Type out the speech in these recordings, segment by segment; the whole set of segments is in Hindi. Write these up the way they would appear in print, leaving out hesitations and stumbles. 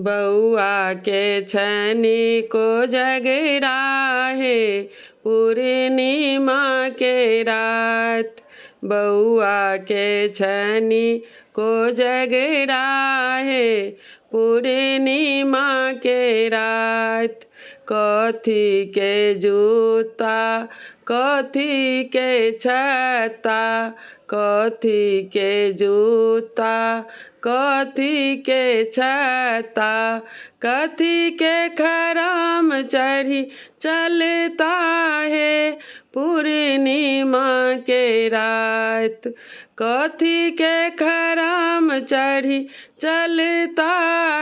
बउआ के छनी को जगराहे पूर्णिमा के रात। बउआ के छनी को जगराहे पूर्णिमा के रात। कथी के जूता कथी के छत्ता, कथी के जूता कथी के छत्ता, कथी के खराम चढ़ी चलता है पूर्णिमा के रात। कथी के खराम चढ़ी चलता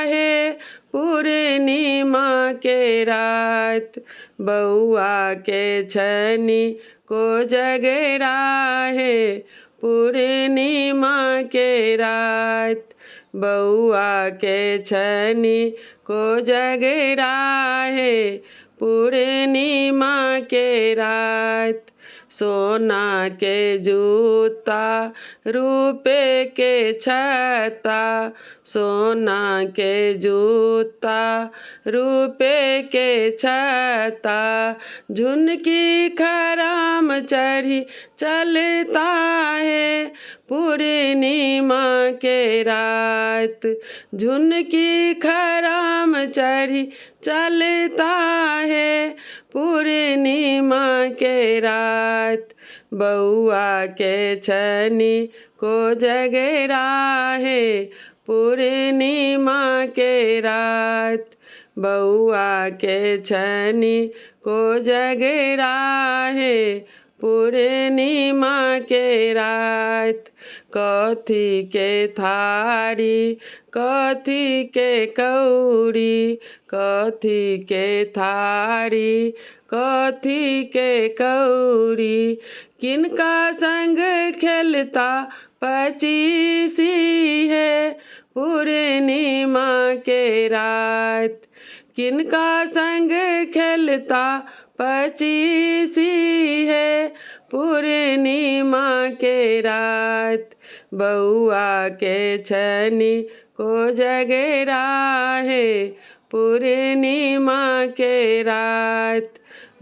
है पूर्णिमा के रात। बउआ के छनी को जगराहे पूर्णिमा के रात। बउआ के छनी को जगराहे पूर्णिमा के रात। सोना के जूता रुपए के छत्ता, सोना के जूता रुपए के छत्ता, झुनकी खराम चढ़ी चलता है पूर्णिमा के रात। झुनकी खराम चढ़ी चलता है पूर्णिमा के रात। बउआ के छनी को जगराहे पूर्णिमा के रात। बउआ के छनी को जगराहे पूर्णिमा के रात। कथी के थारी कथी के कौड़ी, कथी के थारी कथी के कौड़ी, किनका संग खेलता पचीसी है पूर्णिमा के रात। किनका संग खेलता पचीसी है पूर्णिमा के रात। बउआ के छनी को जगराहे पूर्णिमा के रात।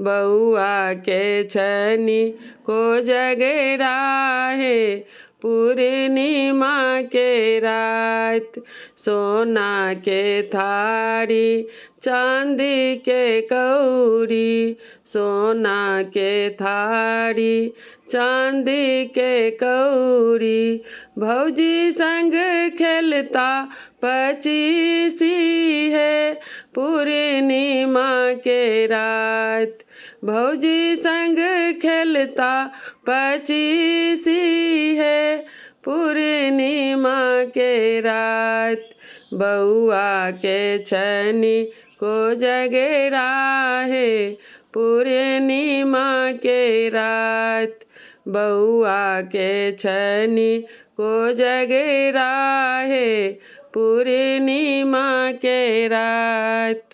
बउआ के छनी को जगराहे पूर्णिमा के रात। सोना के थारी चांदी के कौड़ी, सोना के थारी चांदी के कौड़ी, भौजी संग खेलता पचीसी है पूर्णिमा के रात। भौजी संग खेलता पचीसी है पूर्णिमा के रात। बउआ के छनी को जगराहे पूर्णिमा के रात। बउआ के छनी को जगराहे पूर्णिमा के रात।